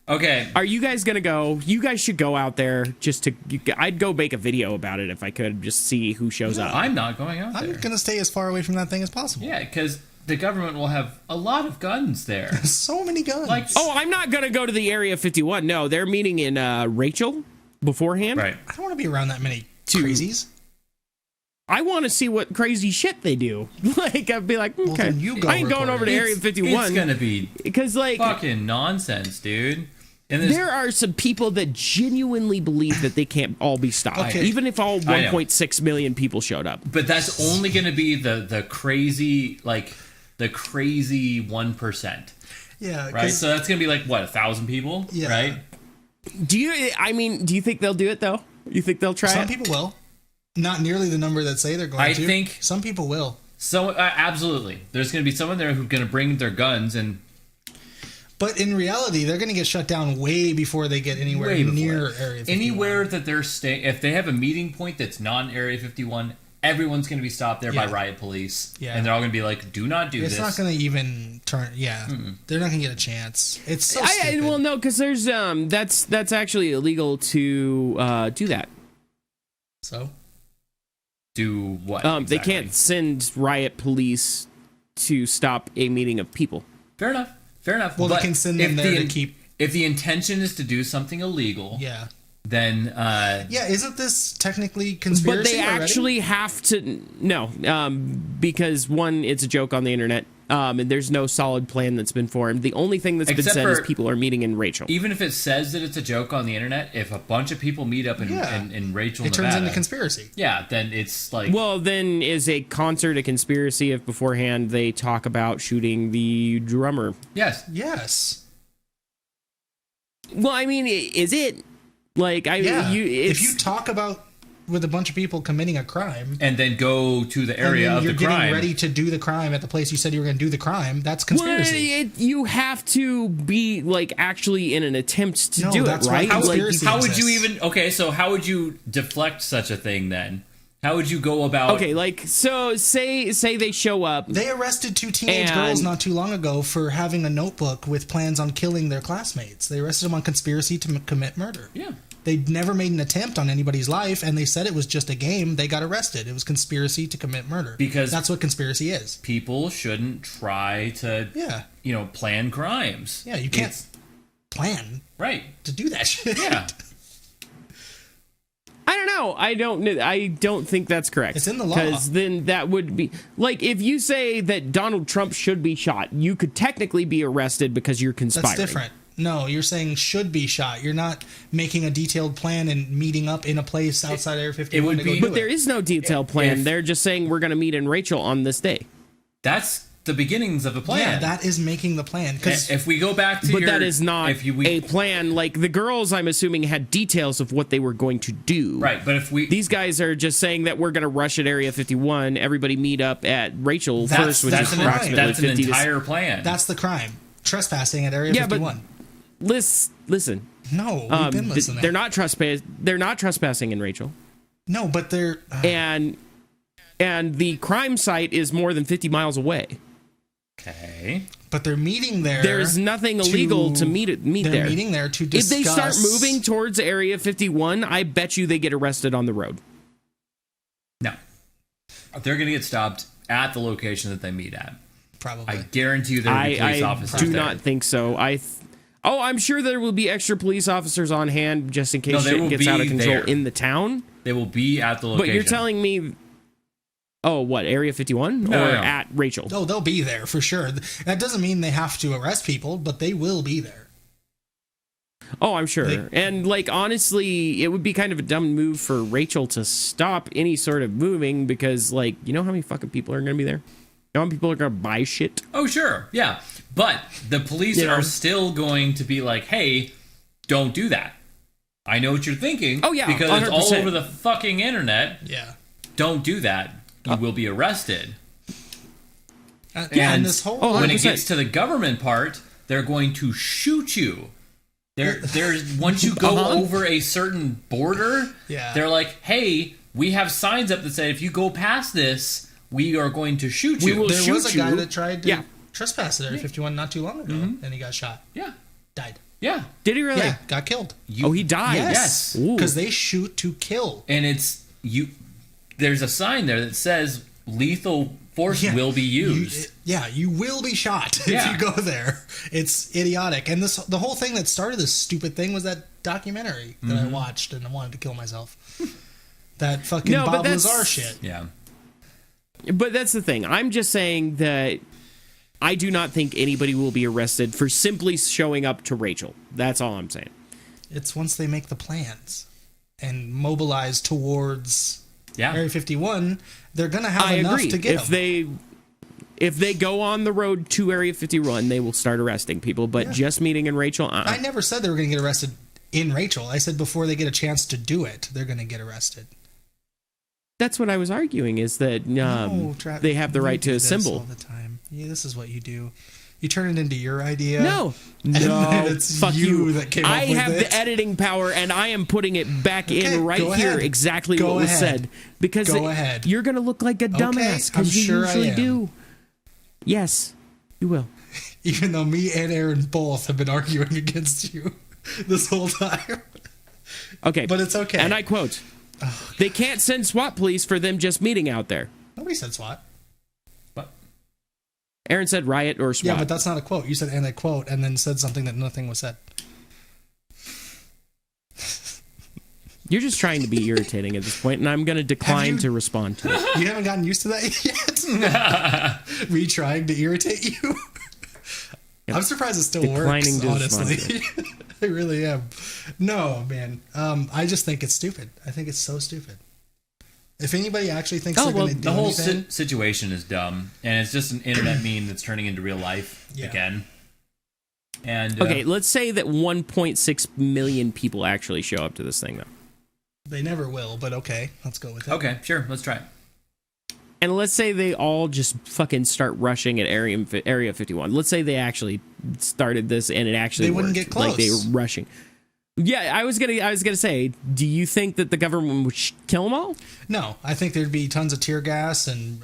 Okay. Are you guys gonna go? You guys should go out there just to. I'd go make a video about it if I could, just see who shows up. I'm not going out there. I'm going to stay as far away from that thing as possible. Yeah, because the government will have a lot of guns there. So many guns. Like, Oh, I'm not gonna go to the Area 51. No, they're meeting in Rachel beforehand. right. I don't want to be around that many crazies. I want to see what crazy shit they do. Like, I'd be like, okay, then you go I ain't going record over to it. Area 51 It's gonna be because, like, fucking nonsense, dude. And there's, there are some people that genuinely believe that they can't all be stopped, Okay. even if all I know. 1.6 million people showed up. but that's only gonna be the crazy, like, the crazy 1%. Yeah. Right? 'cause- So that's gonna be like, what, 1,000 people? Yeah. Right? Do you think they'll do it though? You think they'll try Some it? people will. Not nearly the number that say they're going I to. think- Some people will. So, absolutely. There's gonna be someone there who's gonna bring their guns and But in reality, they're going to get shut down way before they get anywhere way before. near Area 51. Anywhere that they're staying, if they have a meeting point that's not in Area 51, everyone's going to be stopped there by Yeah. riot police. Yeah. And they're all going to be like, do not do It's this. not going to even turn. Yeah. They're not going to get a chance. It's so stupid. Well, no, because there's that's actually illegal to do that. So? Do what? They exactly? can't send riot police to stop a meeting of people. Fair enough. Fair enough. Well, they But can send them if there the- to keep. If the intention is to do something illegal, Yeah. then Yeah, isn't this technically conspiracy? But they already? actually have to because one, it's a joke on the internet, and there's no solid plan that's been formed. The only thing that's been Except said is for- people are meeting in Rachel. even if it says that it's a joke on the internet, if a bunch of people meet up in Rachel, It turns Nevada, into conspiracy. yeah, then it's like, Well, then is a concert a conspiracy if beforehand they talk about shooting the drummer? yes, Yes. Well, I mean, is it? Like, Yeah. it's, If you talk about with a bunch of people committing a crime, and then go to the and area then of you're the getting crime. ready to do the crime at the place you said you were going to do the crime, that's well, conspiracy. you have to be like actually in an attempt to No, do it, that's why right? conspiracy- How would you exists. even? Okay, so how would you deflect such a thing then? How would you go about? Okay, like so say they show up. They arrested 2 teenage And- girls not too long ago for having a notebook with plans on killing their classmates. They arrested them on conspiracy to commit murder. Yeah. They never made an attempt on anybody's life, and they said it was just a game. They got arrested. It was conspiracy to commit murder. Because- that's what conspiracy is. People shouldn't try to, Yeah. plan crimes. Yeah, you can't It's- plan right. to do that shit. Yeah. I don't know. I don't think that's correct. It's in the law. Because then that would be like if you say that Donald Trump should be shot, you could technically be arrested because you're conspiring. That's different. No, you're saying should be shot. You're not making a detailed plan and meeting up in a place outside Area 51 would to go be- do But there it. is no detailed plan. If- They're just saying we're going to meet in Rachel on this day. That's the beginnings of a plan. Yeah, that is making the plan. Because If we go back to But your, that is not if you, a plan. Like the girls, I'm assuming, had details of what they were going to do. right. But if we These guys are just saying that we're going to rush at Area 51. Everybody meet up at Rachel That's- first, which that's is an- approximately that's an 50 entire plan. that's the crime. Trespassing at Area Yeah, but 51. Listen. No, we've been listening. They're not trespassing in Rachel, No, but they're... and the crime site is more than 50 miles away. okay. But they're meeting there. There's nothing illegal to meet They're there. meeting there to If discuss. they start moving towards Area 51, I bet you they get arrested on the road. No. They're going to get stopped at the location that they meet at. Probably. I guarantee you there will be police I officers do there. not think so. I'm sure there will be extra police officers on hand just in No, case they shit will gets out of be control there. in the town. They will be at the location. But you're telling me, what, Area 51 No, or no. at Rachel? Oh, they'll be there for sure. That doesn't mean they have to arrest people, but they will be there. Oh, I'm sure. And like honestly, it would be kind of a dumb move for Rachel to stop any sort of moving because like, you know how many fucking people are going to be there? Now people are going to buy shit. Oh, sure. Yeah. But the police are still going to be like, hey, don't do that. I know what you're thinking. Oh, yeah. Because 100%. it's all over the fucking internet. Yeah. Don't do that. You will be arrested. And this whole... when it gets to the government part, they're going to shoot you. There's once you go over a certain border, they're like, hey, we have signs up that say if you go past this, we are going to shoot you. There was a guy that tried to trespass at Area 51 not too long ago, and he got shot. Yeah. Died. Yeah. Did he really? Yeah, got killed. He died? Yes. Because they shoot to kill. And there's a sign there that says lethal force will be used. You will be shot if you go there. It's idiotic. And the whole thing that started this stupid thing was that documentary that I watched, and I wanted to kill myself. That fucking Bob Lazar shit. Yeah. But that's the thing. I'm just saying that I do not think anybody will be arrested for simply showing up to Rachel. That's all I'm saying. It's once they make the plans and mobilize towards Area 51, they're going to have enough to get them. If they go on the road to Area 51, they will start arresting people. But just meeting in Rachel, I never said they were going to get arrested in Rachel. I said before they get a chance to do it, they're going to get arrested. That's what I was arguing, is that they have the right to assemble. All the time. Yeah, this is what you do. You turn it into your idea. No, it's fuck you. That came up with I have the editing power, and I am putting it back in right here ahead. exactly what was said. Because you're going to look like a dumbass, because you usually do. Yes, you will. Even though me and Aaron both have been arguing against you this whole time. Okay. But it's okay. And I quote, they can't send SWAT police for them just meeting out there. Nobody said SWAT. Aaron said riot or SWAT. Yeah, but that's not a quote. You said, and I quote, and then said something that nothing was said. You're just trying to be irritating at this point, and I'm going to decline to respond to it. You haven't gotten used to that yet? Me trying to irritate you? Yep. I'm surprised it still works, honestly. I really am. No, man. I just think it's stupid. I think it's so stupid. If anybody actually thinks they're going to do the whole anything... situation is dumb, and it's just an internet meme that's turning into real life again. And okay, let's say that 1.6 million people actually show up to this thing, though. They never will, but okay, let's go with it. Okay, sure, let's try it. And let's say they all just fucking start rushing at Area 51. Let's say they actually started this and it actually They wouldn't get close. Like they were rushing. Yeah, I was gonna say, do you think that the government would kill them all? No, I think there'd be tons of tear gas and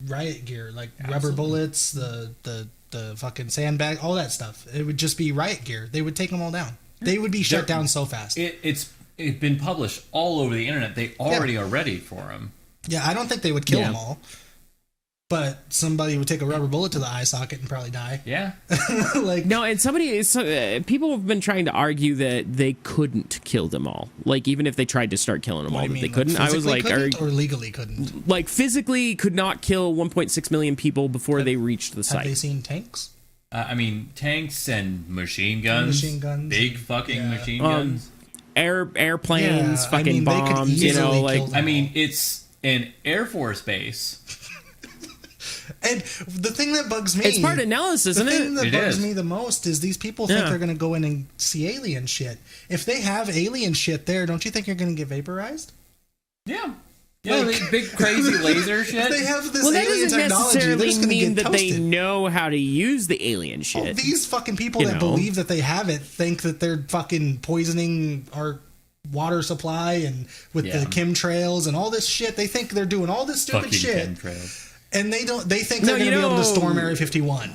riot gear, like rubber bullets, the fucking sandbag, all that stuff. It would just be riot gear. They would take them all down. They would be shut down so fast. It's been published all over the internet. They already are ready for them. Yeah, I don't think they would kill them all. But somebody would take a rubber bullet to the eye socket and probably die. Yeah. No, and people have been trying to argue that they couldn't kill them all. Like, even if they tried to start killing them all, that they couldn't. Like, I was like, or legally couldn't. Like, physically could not kill 1.6 million people before they reached the site. Have they seen tanks? I mean, tanks and machine guns. Big fucking machine guns. Airplanes, fucking bombs, you know, like... I mean, it's an Air Force base. And the thing that bugs me... It's part analysis, isn't it? The thing that bugs me the most is these people think they're going to go in and see alien shit. If they have alien shit there, don't you think you're going to get vaporized? Yeah. Yeah, like, big crazy laser shit. If they have this that alien doesn't technology, necessarily mean that toasted. they know how to use the alien shit. Oh, these fucking people that believe that they have it think that they're fucking poisoning our water supply and with the chemtrails and all this shit. They think they're doing all this stupid shit. Chemtrails. And they don't. They think they're going to be able to storm Area 51.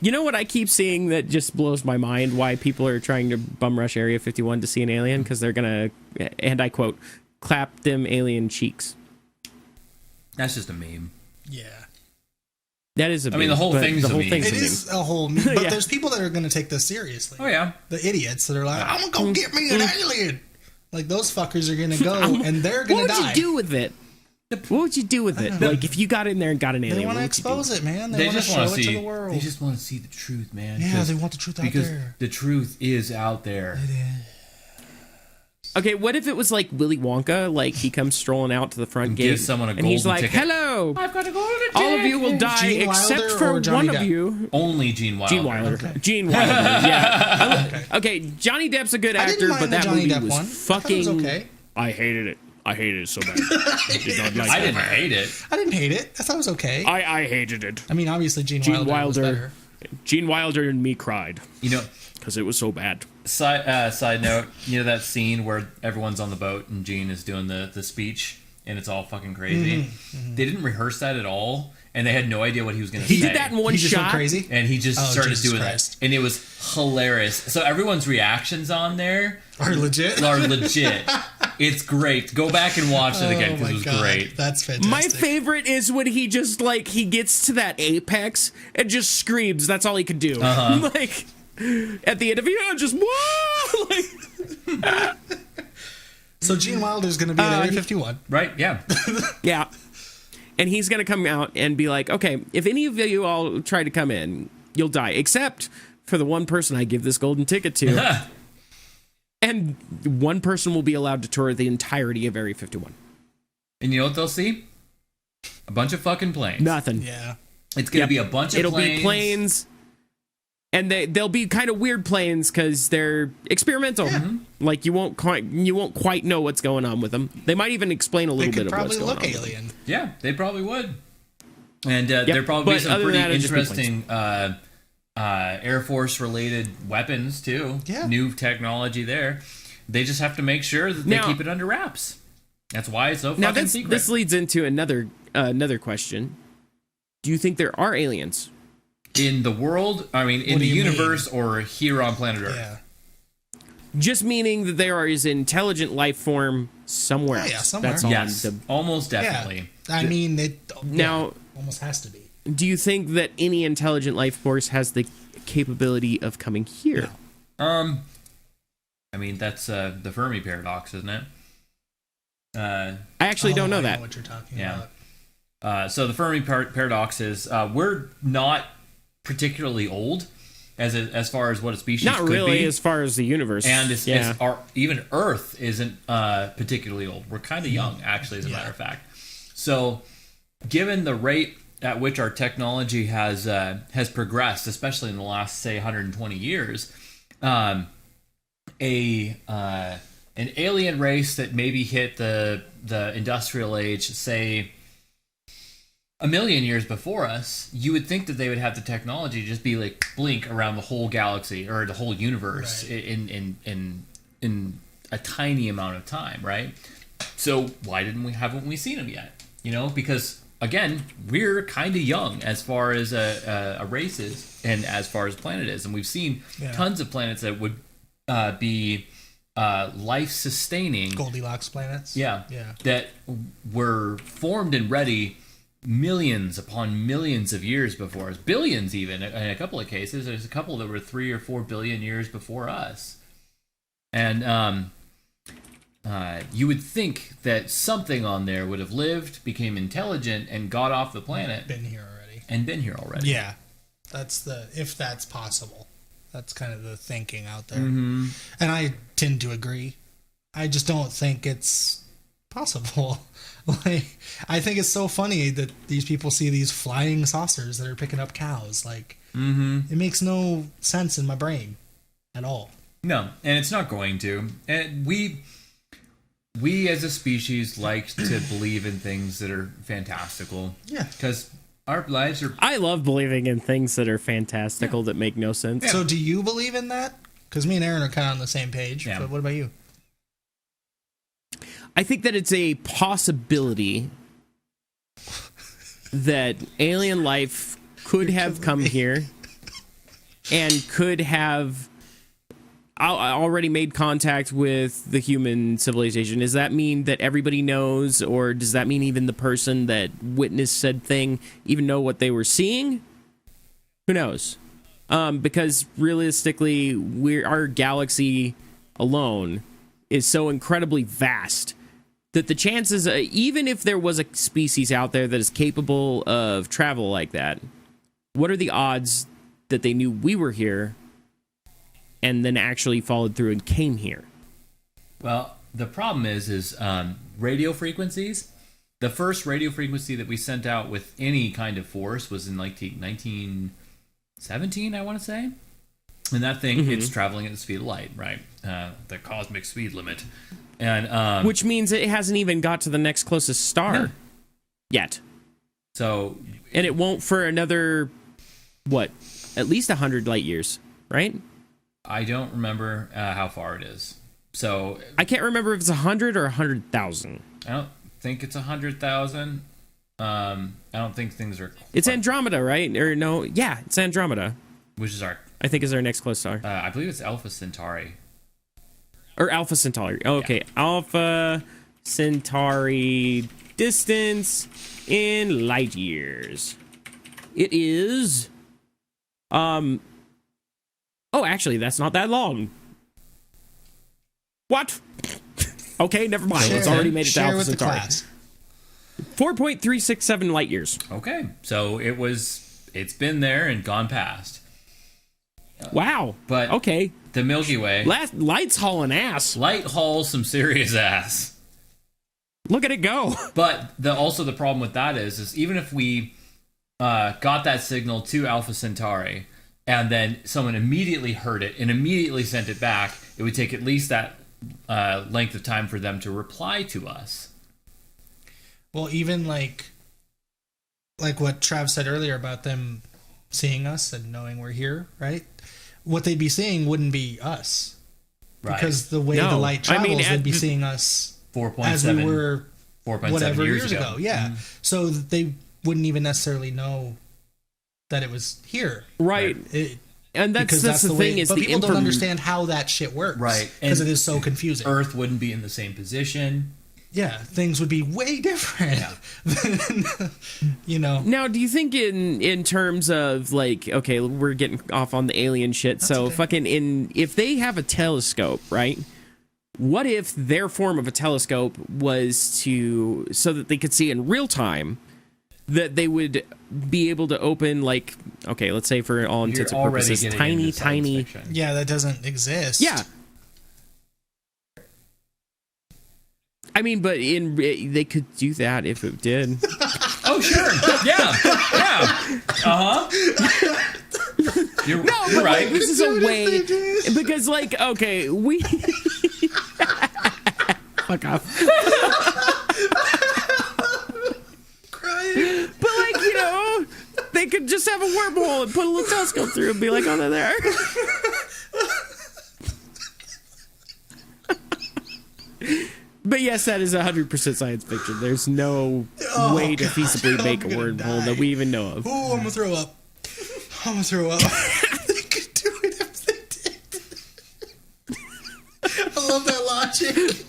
You know what I keep seeing that just blows my mind? Why people are trying to bum rush Area 51 to see an alien? Because they're going to, and I quote, clap them alien cheeks. That's just a meme. Yeah. That is a meme. I mean, the whole thing's a meme. It is a whole meme. But there's people that are going to take this seriously. Oh, yeah. The idiots that are like, I'm going to go get me an alien. Like, those fuckers are going to go and they're going to die. What would you do with it? What would you do with it? Like, if you got in there and got an alien, they want to expose it, man. They want to show it to the world. They just want to see the truth, man. Yeah, they want the truth out there. Because the truth is out there. It is. Okay, what if it was like Willy Wonka? Like he comes strolling out to the front gate, gives someone a and he's golden like, ticket. "Hello, I've got a golden ticket. all of you will die Gene except Wilder for or Johnny one of Depp? you." Only Gene Wilder. Gene Wilder. Okay. Gene Wilder. Yeah. Okay. Okay, Johnny Depp's a good I didn't actor, mind but the that Johnny movie Depp was one. fucking. I thought it was okay. I hated it. I hated it so bad. I did not like I it. didn't hate it. I didn't hate it. I thought it was okay. I hated it. I mean, obviously Gene Gene Wilder was Wilder. better. Gene Wilder and me cried You know, because it was so bad. side note, you know that scene where everyone's on the boat and Gene is doing the speech and it's all fucking crazy? They didn't rehearse that at all, and they had no idea what he was going to say. He did that in one He just went shot. crazy. And he just Oh, started Jesus doing Christ. that. And it was hilarious. So everyone's reactions on there Are legit. are legit. It's great. Go back and watch it again because Oh it my was God. great. That's fantastic. My favorite is when he just like he gets to that apex and just screams. That's all he could do. Like at the end of it, just whoa! Like, So Gene Wilder's going to be at Area 51. Right? Yeah. yeah. And he's gonna come out and be like, okay, if any of you all try to come in, you'll die, except for the one person I give this golden ticket to. And one person will be allowed to tour the entirety of Area 51. And you know what they'll see? A bunch of fucking planes. Nothing. Yeah. It's going to be a bunch of It'll planes. be planes. And they'll be kind of weird planes because they're experimental. Like you won't quite know what's going on with them. They might even explain a They little bit could of what's probably going look on. alien. Yeah, they probably would. And there probably be But some other than pretty that, it'd just be interesting Air Force related weapons too. Yeah. New technology there. They just have to make sure that they Now- keep it under wraps. That's why it's so Now fucking secret. this leads into another question. Do you think there are aliens? In the world, I mean, in What the do you universe or here on planet Earth? Yeah. Just meaning that there is intelligent life form somewhere Oh, yeah, else. somewhere. That's all. Yes, almost definitely. Yeah. I mean, it Now- almost has to be. Do you think that any intelligent life force has the capability of coming here? No. I mean, that's the Fermi paradox, isn't it? I actually don't know I that. what you're talking Yeah. about. So the Fermi paradox is we're not particularly old as far as what a species Not could really, be. as far as the universe. And yeah. even Earth isn't particularly old. We're kind of young, actually, as a matter of fact. So, given the rate at which our technology has progressed, especially in the last, say, 120 years, an alien race that maybe hit the industrial age, say, 1,000,000 years before us, you would think that they would have the technology to just be like blink around the whole galaxy or the whole universe Right. in a tiny amount of time, right? So why haven't we seen them yet? You know, because again, we're kind of young as far as a race is and as far as planet is, and we've seen tons of planets that would be life sustaining. Goldilocks planets. Yeah. Yeah. That were formed and ready millions upon millions of years before us, billions even in a couple of cases. There's a couple that were 3 or 4 billion years before us, and you would think that something on there would have lived, became intelligent, and got off the planet Been here already. Yeah. Yeah. That's if that's possible. That's kind of the thinking out there. Mm-hmm. And I tend to agree. I just don't think it's possible. Like, I think it's so funny that these people see these flying saucers that are picking up cows. Like, it makes no sense in my brain at all. No, and it's not going to. And we as a species like to believe in things that are fantastical. Yeah. Because our lives are. I love believing in things that are fantastical that make no sense. So, do you believe in that? Because me and Aaron are kind of on the same page. Yeah. But what about you? I think that it's a possibility that alien life could have come here and could have already made contact with the human civilization. Does that mean that everybody knows, or does that mean even the person that witnessed said thing even know what they were seeing? Who knows? Because realistically, our galaxy alone is so incredibly vast that the chances, even if there was a species out there that is capable of travel like that, what are the odds that they knew we were here and then actually followed through and came here? Well, the problem is radio frequencies. The first radio frequency that we sent out with any kind of force was in like 1917, I want to say. And that thing, it's traveling at the speed of light, right? The cosmic speed limit. And which means it hasn't even got to the next closest star yet. So, and it won't for another, what, at least 100 light years, right? I don't remember how far it is. So I can't remember if it's 100 or 100,000. I don't think it's 100,000. I don't think things are. It's Andromeda, right? Or no? Yeah, it's Andromeda. Which is I think is our next close star. I believe it's Alpha Centauri. Or Alpha Centauri. Oh, okay, yeah. Alpha Centauri distance in light years. It is. Oh, actually, that's not that long. What? Okay, never mind. It's already made it to Alpha Centauri. 4.367 light years. Okay, so it's been there and gone past. Wow. But okay, the Milky Way. Light's hauling ass. Light hauls some serious ass. Look at it go. But also the problem with that is even if we got that signal to Alpha Centauri and then someone immediately heard it and immediately sent it back, it would take at least that length of time for them to reply to us. Well, even like what Trav said earlier about them seeing us and knowing we're here, right? What they'd be seeing wouldn't be us. Right. Because the way the light travels, they'd be seeing us 4.7 as we were 4.7 years ago. Yeah. Mm-hmm. So they wouldn't even necessarily know that it was here. Right. And that's the thing way, is but people don't understand how that shit works. Right. Because it is so confusing. Earth wouldn't be in the same position. Yeah, things would be way different. Yeah. Than, Now, do you think in terms of like, okay, we're getting off on the alien shit. That's so okay. If they have a telescope, right? What if their form of a telescope was so that they could see in real time, that they would be able to open like, okay, let's say for all intents and purposes, tiny. Yeah, that doesn't exist. Yeah. I mean, but they could do that if it did. Oh, sure. Yeah. You're right. Like, this is a way because, like, okay, we fuck off. Crying. But like, they could just have a wormhole and put a little telescope through and be like, oh, they're there. But yes, that is 100% science fiction. There's no way to feasibly make a wormhole that we even know of. Ooh, I'm gonna throw up. They could do it if they did. I love that logic.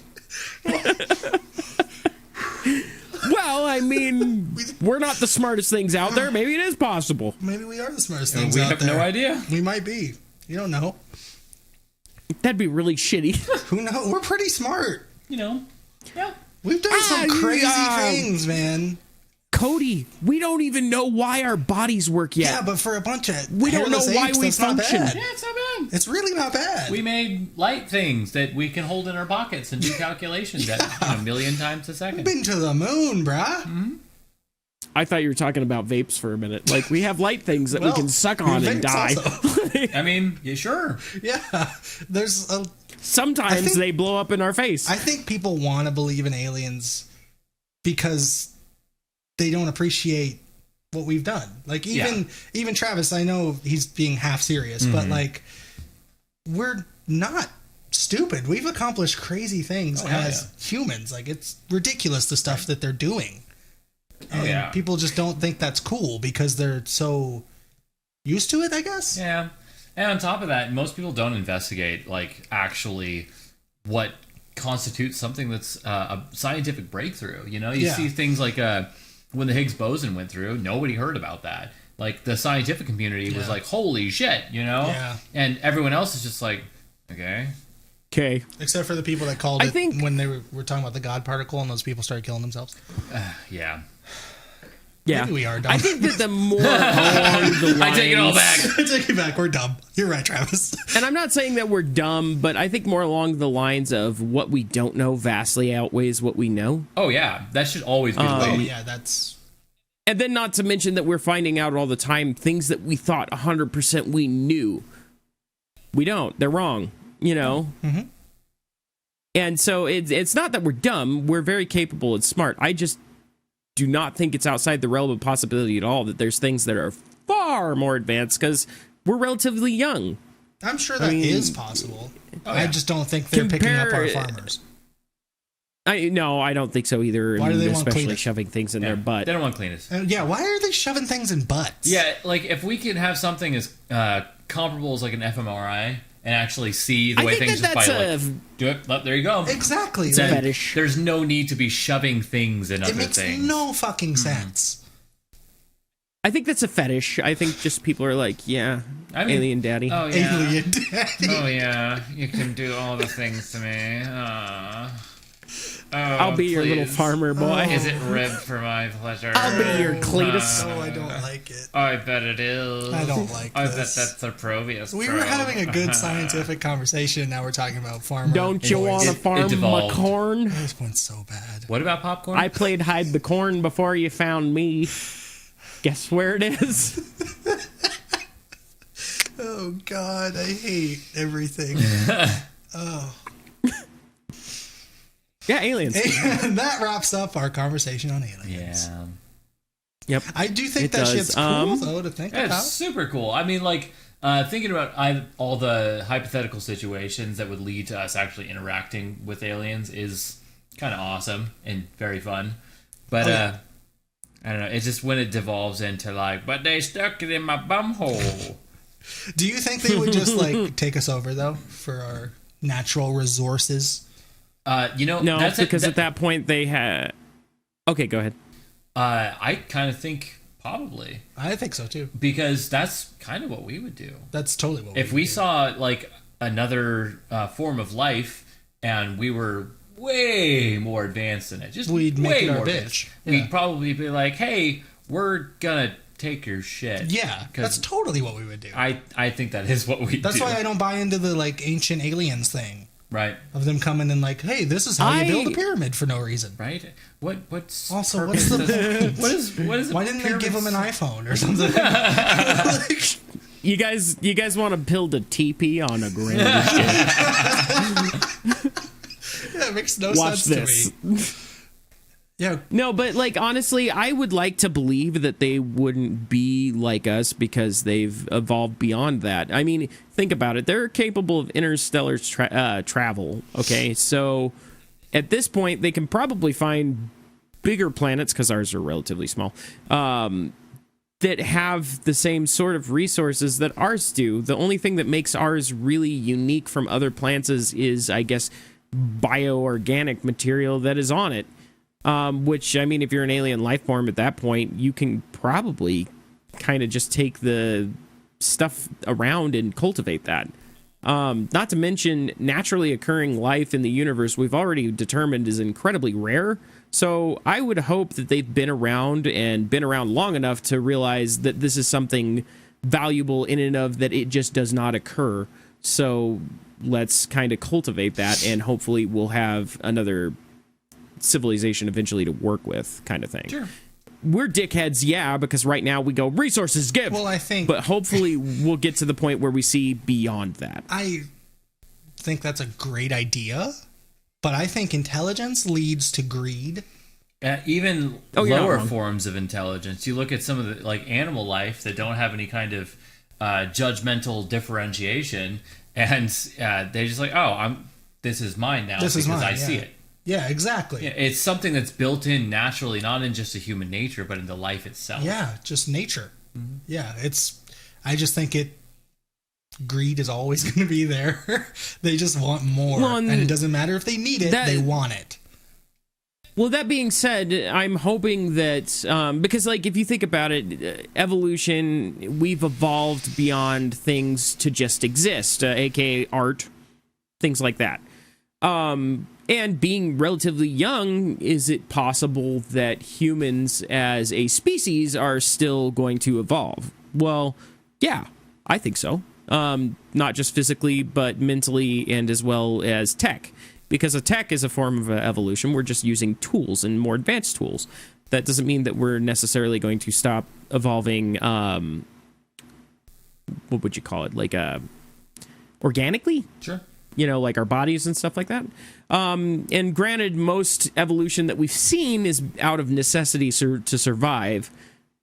Well, I mean, we're not the smartest things out there. Maybe it is possible. Maybe we are the smartest things out there. We have no idea. We might be. You don't know. That'd be really shitty. Who knows? We're pretty smart. Yeah. We've done some crazy things, man. Cody, we don't even know why our bodies work yet. Yeah, but for a bunch of we don't know why we function. Yeah, it's not bad. It's really not bad. We made light things that we can hold in our pockets and do calculations at a million times a second. We've been to the moon, bruh. Mm-hmm. I thought you were talking about vapes for a minute. Like, we have light things that we can suck on and die. I mean, yeah, sure. Yeah. Sometimes they blow up in our face. I think people want to believe in aliens because they don't appreciate what we've done. Like, even Travis, I know he's being half serious, but like, we're not stupid. We've accomplished crazy things as humans. Like, it's ridiculous the stuff that they're doing. And people just don't think that's cool because they're so used to it, I guess. Yeah. And on top of that, most people don't investigate, like, actually what constitutes something that's a scientific breakthrough. You see things like when the Higgs boson went through, nobody heard about that. Like, the scientific community was like, holy shit, Yeah. And everyone else is just like, okay. Except for the people that called when they were talking about the God particle and those people started killing themselves. Yeah. Yeah, maybe we are dumb. I think that the more along the lines, I take it all back. I take it back. We're dumb. You're right, Travis. And I'm not saying that we're dumb, but I think more along the lines of what we don't know vastly outweighs what we know. Oh yeah, that should always be the way. Oh yeah, that's. And then not to mention that we're finding out all the time things that we thought 100% we knew. We don't. They're wrong, you know? Mm-hmm. And so it's not that we're dumb. We're very capable and smart. I just do not think it's outside the realm of possibility at all that there's things that are far more advanced because we're relatively young. I'm sure that is possible. Oh, yeah. I just don't think they're picking up our farmers. No, I don't think so either. Why do they want especially cleaners? shoving things in their butt? They don't want cleaners. Yeah, why are they shoving things in butts? Yeah, like if we can have something as comparable as like an fMRI and actually see the way things just by like do it. Oh, there you go. Exactly. It's a fetish. There's no need to be shoving things in other It makes things. no fucking sense. I think that's a fetish. I think just people are like, yeah, alien daddy. Oh yeah. Alien daddy. Oh yeah. You can do all the things to me. Oh, I'll be your little farmer boy. Is it ribbed for my pleasure? I'll be your Cletus. No, I don't like it. I bet it is. I don't like I this. bet that's the Proteus. We were having a good scientific conversation. Now we're talking about farmer. Don't you want to farm my devolved. corn? This one's so bad. What about popcorn? I played hide the corn before you found me. Guess where it is? Oh God, I hate everything. Oh. Yeah, aliens. And that wraps up our conversation on aliens. Yeah. Yep. I do think It that does. shit's cool, though, to think Yeah, about. it's super cool. I mean, like, thinking about all the hypothetical situations that would lead to us actually interacting with aliens is kind of awesome and very fun. But, I don't know, it's just when it devolves into, like, but they stuck it in my bumhole. Do you think they would just, like, take us over, though, for our natural resources? You know, No, because at that point they had... Okay, go ahead. I kind of think probably. I think so, too. Because that's kind of what we would do. That's totally what we would do. If we saw, like, another form of life and we were way more advanced than it, just we'd make way it our more bitch. advanced, Yeah. we'd probably be like, hey, we're gonna take your shit. Yeah, that's totally what we would do. I think that is what we do. That's why I don't buy into the, like, ancient aliens thing. Right. Of them coming and like, hey, this is how you build a pyramid for no reason. Right. What's also what's the what is why didn't they give them an iPhone or something? You guys want to build a teepee on a grand? Yeah, it makes no Watch sense this. to me. Yeah. No, but like honestly, I would like to believe that they wouldn't be like us because they've evolved beyond that. I mean, think about it. They're capable of interstellar travel, okay? So at this point, they can probably find bigger planets, because ours are relatively small, that have the same sort of resources that ours do. The only thing that makes ours really unique from other planets is I guess, bioorganic material that is on it. Which, I mean, if you're an alien life form at that point, you can probably kind of just take the stuff around and cultivate that. Not to mention, naturally occurring life in the universe, we've already determined is incredibly rare. So I would hope that they've been around and been around long enough to realize that this is something valuable in and of that it just does not occur. So let's kind of cultivate that, and hopefully we'll have another civilization eventually to work with, kind of thing. Sure. We're dickheads, yeah, because right now we go resources give. Well, I think, but hopefully we'll get to the point where we see beyond that. I think that's a great idea, but I think intelligence leads to greed. Even lower forms of intelligence. You look at some of the like animal life that don't have any kind of judgmental differentiation, and they're just like, oh, this is mine now because I see it. Yeah, exactly. Yeah, it's something that's built in naturally, not in just a human nature, but into life itself. Yeah, just nature. Mm-hmm. Yeah, I just think greed is always going to be there. They just want more. Well, and it doesn't matter if they need it, they want it. Well, that being said, I'm hoping that, because like if you think about it, evolution, we've evolved beyond things to just exist, aka art, things like that. And being relatively young, is it possible that humans as a species are still going to evolve? Well, yeah, I think so. Not just physically, but mentally and as well as tech. Because a tech is a form of evolution. We're just using tools and more advanced tools. That doesn't mean that we're necessarily going to stop evolving, what would you call it? Like, organically? Sure. You know, like our bodies and stuff like that. And granted, most evolution that we've seen is out of necessity to survive,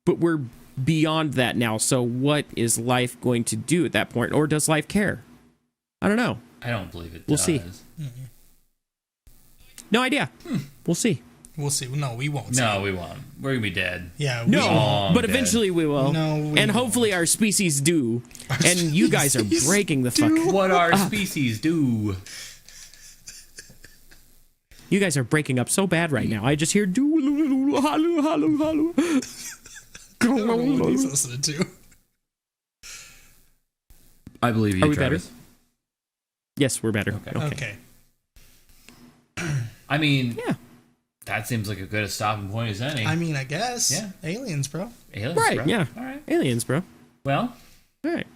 but we're beyond that now. So what is life going to do at that point? Or does life care? I don't know. I don't believe it. We'll see. Mm-mm. No idea. We'll see. We'll see. No, we won't. No, we won't. We're gonna be dead. Yeah. No, but eventually we will. No, and hopefully our species do. And you guys are breaking the fuck. What our species do. You guys are breaking up so bad right now. I just hear do hello hello. I don't know what he's listening to. I believe you, Are we Travis. better? Yes, we're better. Okay. I mean, yeah. That seems like a good stopping point as any. I mean, I guess. Yeah. Aliens, bro. Aliens, Right, bro. yeah. All right. Aliens, bro. Well, All right.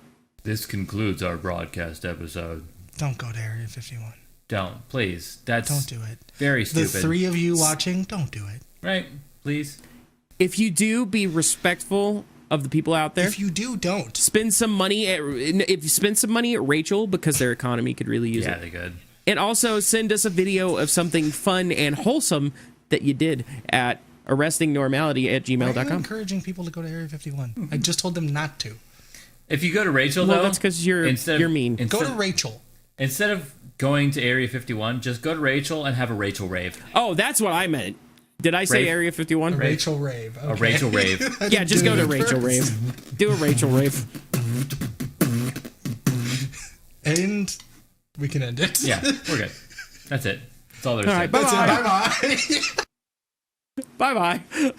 this concludes our broadcast episode. Don't go to Area 51. Don't, please. That's Don't do it. very stupid. The three of you watching, don't do it. Right, please. If you do, be respectful of the people out there. If you do, don't. Spend some money at Rachel because their economy could really use Yeah, it. they could. And also send us a video of something fun and wholesome that you did at Why are you arrestingnormality@gmail.com. encouraging people to go to Area 51? I just told them not to. If you go to Rachel, Well, though, that's because you're mean. Go to Rachel. Instead of going to Area 51, just go to Rachel and have a Rachel rave. Oh, that's what I meant. Did I say Rave. Area 51? Rachel Rave. Okay. A Rachel rave. Yeah, just go to Rachel Rave. Do a Rachel Rave. And we can end it. Yeah, we're good. That's it. That's all there is. All to right, it. bye-bye. That's it. Bye-bye. Bye-bye.